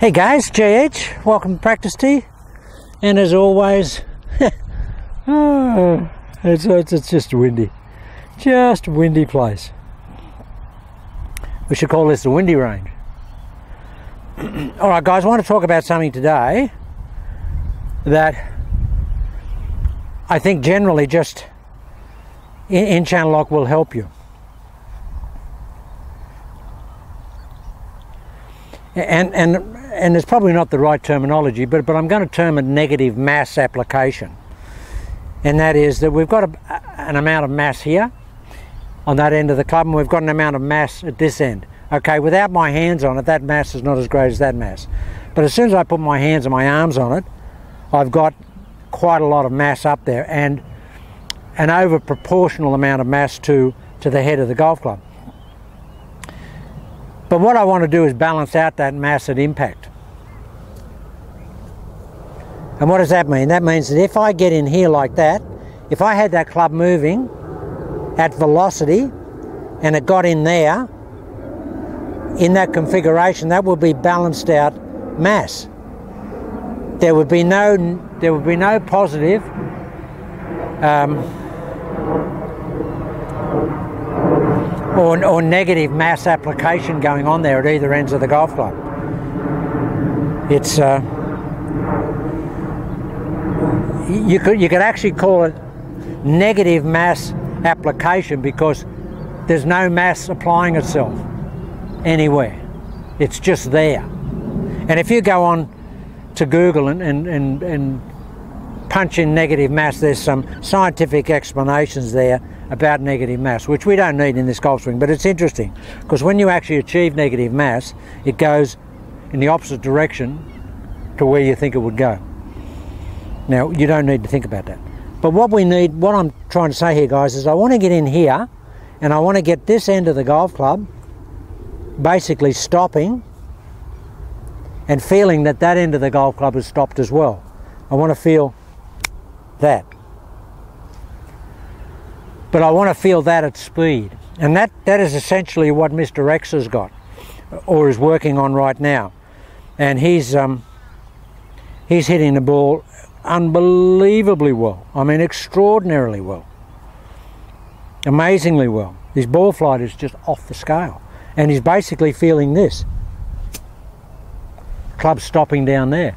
Hey guys, JH, welcome to Practice Tee, and as always, it's just a windy place. We should call this the windy range. Alright guys, I want to talk about something today that I think generally just in channel lock will help you. And it's probably not the right terminology, but I'm going to term it negative mass application. And that is that we've got an amount of mass here on that end of the club, and we've got an amount of mass at this end. Okay, without my hands on it, that mass is not as great as that mass. But as soon as I put my hands and my arms on it, I've got quite a lot of mass up there, and an over proportional amount of mass to the head of the golf club. But what I want to do is balance out that mass at impact. And what does that mean? That means that if I get in here like that, if I had that club moving at velocity and it got in there, in that configuration, that would be balanced out mass. There would be no positive or negative mass application going on there at either ends of the golf club. It's you could actually call it negative mass application because there's no mass applying itself anywhere. It's just there. And if you go on to Google and punch in negative mass, there's some scientific explanations there about negative mass, which we don't need in this golf swing, but it's interesting because when you actually achieve negative mass, it goes in the opposite direction to where you think it would go. Now, you don't need to think about that. But what we need, what I'm trying to say here, guys, is I want to get in here and I want to get this end of the golf club basically stopping and feeling that that end of the golf club is stopped as well. I want to feel that. But I want to feel that at speed. And that is essentially what Mr. X has got, or is working on right now. And he's hitting the ball unbelievably well. I mean, extraordinarily well. Amazingly well. His ball flight is just off the scale. And he's basically feeling this. Club stopping down there.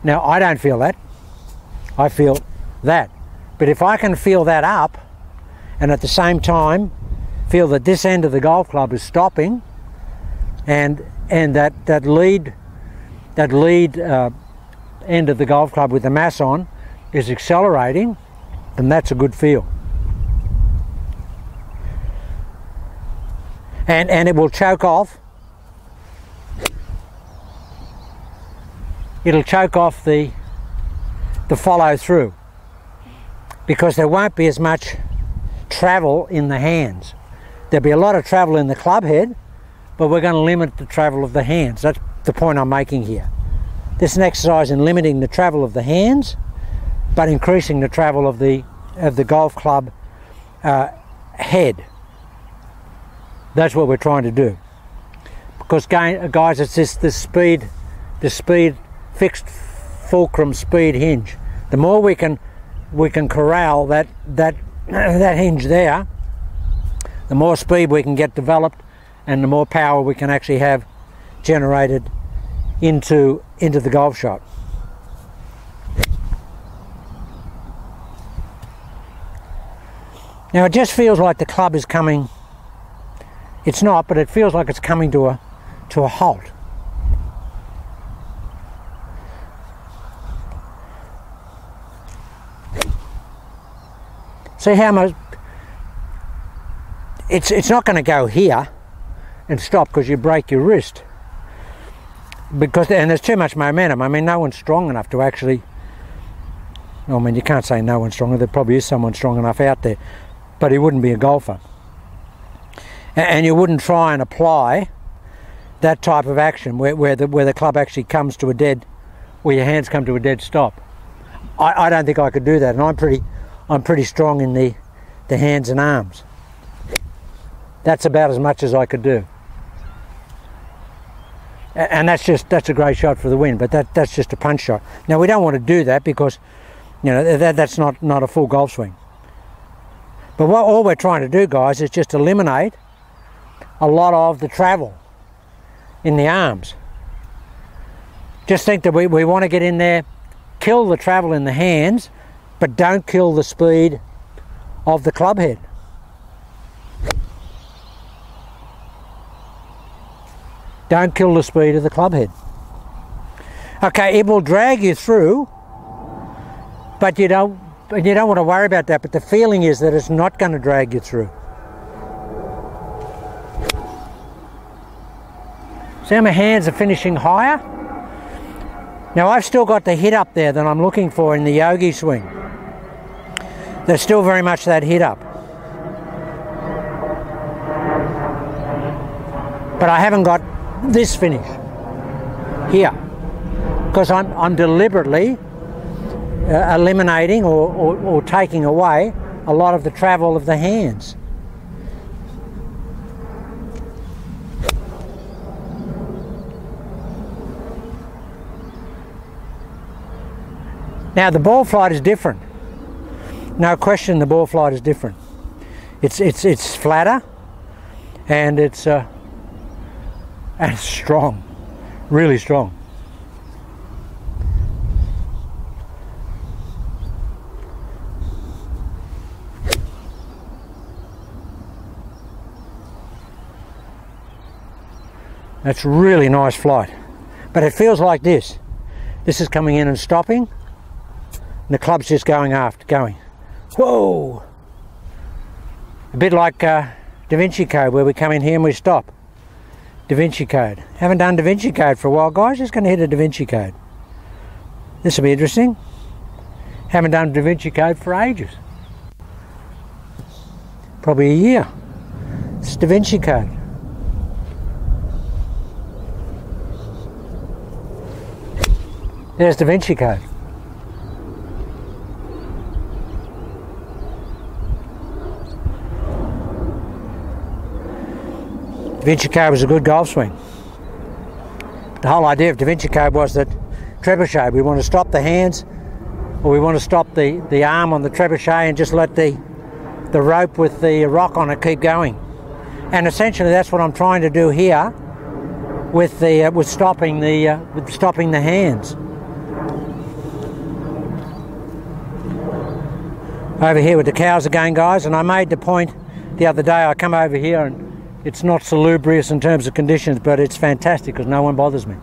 Now, I don't feel that. I feel that. But if I can feel that up, and at the same time feel that this end of the golf club is stopping, and that lead end of the golf club with the mass on is accelerating, then that's a good feel. And it will choke off. It'll choke off the follow through, because there won't be as much travel in the hands. There'll be a lot of travel in the club head, but we're going to limit the travel of the hands. That's the point I'm making here. This is an exercise in limiting the travel of the hands, but increasing the travel of the golf club head. That's what we're trying to do. Because guys, it's the speed fixed fulcrum speed hinge. The more we can corral that hinge there, the more speed we can get developed, and the more power we can actually have generated into the golf shot. Now it just feels like the club is coming. It's not, but it feels like it's coming to a halt. See how much it's not going to go here and stop because you break your wrist, and there's too much momentum. I mean, no one's strong enough to actually, I mean, you can't say no one's strong. There probably is someone strong enough out there, but he wouldn't be a golfer, and you wouldn't try and apply that type of action where the club actually comes to a dead, where your hands come to a dead stop. I don't think I could do that, and I'm pretty strong in the hands and arms. That's about as much as I could do. And that's a great shot for the wind, but that's just a punch shot. Now we don't want to do that because, you know, that's not a full golf swing. But all we're trying to do, guys, is just eliminate a lot of the travel in the arms. Just think that we want to get in there, kill the travel in the hands, but don't kill the speed of the club head. Don't kill the speed of the club head. Okay, it will drag you through, but you don't want to worry about that. But the feeling is that it's not going to drag you through. See how my hands are finishing higher? Now I've still got the hit up there that I'm looking for in the yogi swing. There's still very much that hit up. But I haven't got this finish here, because I'm deliberately eliminating or taking away a lot of the travel of the hands. Now the ball flight is different. No question, the ball flight is different. It's flatter, and it's strong, really strong. That's really nice flight, but it feels like this. This is coming in and stopping, and the club's just going aft, going. Whoa! A bit like Da Vinci Code, where we come in here and we stop. Da Vinci Code. Haven't done Da Vinci Code for a while, guys. Just going to hit a Da Vinci Code. This will be interesting. Haven't done Da Vinci Code for ages. Probably a year. It's Da Vinci Code. There's Da Vinci Code. Da Vinci Code was a good golf swing. The whole idea of Da Vinci Code was that trebuchet, we want to stop the hands, or we want to stop the arm on the trebuchet and just let the rope with the rock on it keep going. And essentially that's what I'm trying to do here with stopping the hands. Over here with the cows again, guys, and I made the point the other day. I come over here and it's not salubrious in terms of conditions, but it's fantastic because no one bothers me.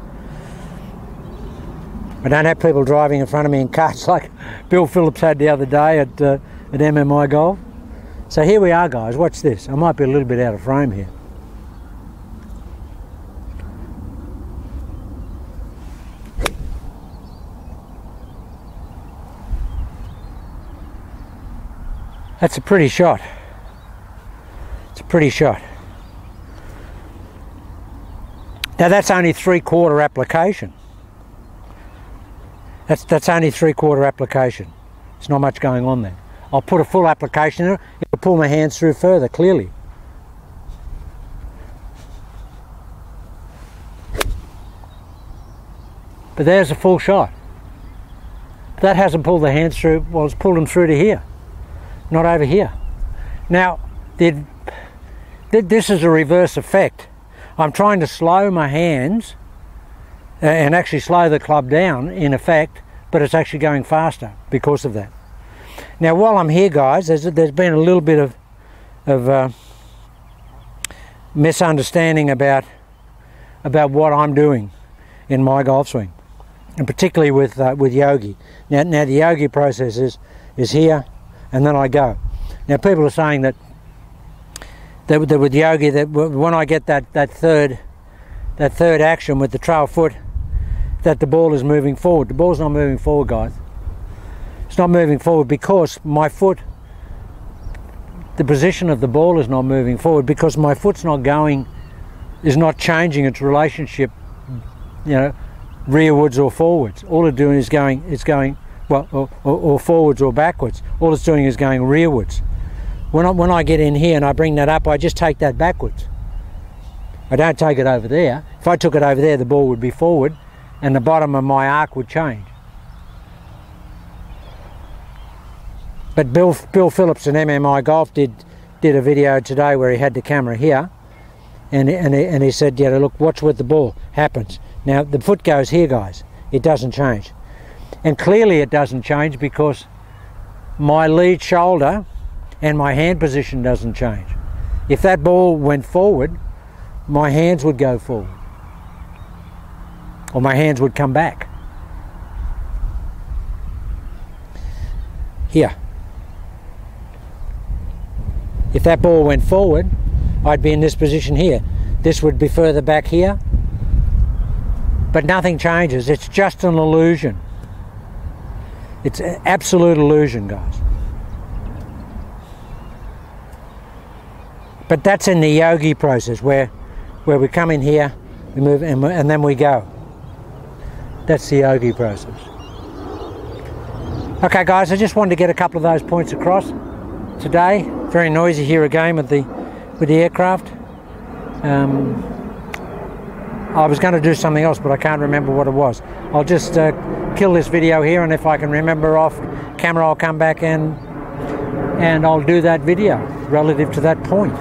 I don't have people driving in front of me in carts like Bill Phillips had the other day at MMI Golf. So here we are, guys. Watch this. I might be a little bit out of frame here. That's a pretty shot. It's a pretty shot. Now that's only 3/4 application. That's only 3/4 application. There's not much going on there. I'll put a full application in it. It'll pull my hands through further, clearly. But there's a full shot. That hasn't pulled the hands through. Well, it's pulled them through to here, not over here. Now, this is a reverse effect. I'm trying to slow my hands and actually slow the club down, in effect, but it's actually going faster because of that. Now, while I'm here, guys, there's been a little bit of misunderstanding about what I'm doing in my golf swing, and particularly with yogi. Now the yogi process is here, and then I go. Now people are saying that with yogi, that when I get that third action with the trail foot, that the ball is moving forward. The ball's not moving forward, guys. It's not moving forward because my foot, the position of the ball is not moving forward because my foot's not changing its relationship, you know, rearwards or forwards. All it's doing is going well, or forwards or backwards. All it's doing is going rearwards. When I get in here and I bring that up, I just take that backwards. I don't take it over there. If I took it over there, the ball would be forward and the bottom of my arc would change. But Bill Phillips in MMI Golf did a video today where he had the camera here, and he said, yeah, look, watch what the ball happens. Now the foot goes here, guys. It doesn't change, and clearly it doesn't change because my lead shoulder and my hand position doesn't change. If that ball went forward, my hands would go forward, or my hands would come back. Here. If that ball went forward, I'd be in this position here. This would be further back here. But nothing changes. It's just an illusion. It's an absolute illusion, guys. But that's in the yogi process where we come in here, we move, and then we go. That's the yogi process. Okay, guys, I just wanted to get a couple of those points across today. Very noisy here again with the aircraft. I was going to do something else, but I can't remember what it was. I'll just kill this video here, and if I can remember off camera, I'll come back and I'll do that video relative to that point.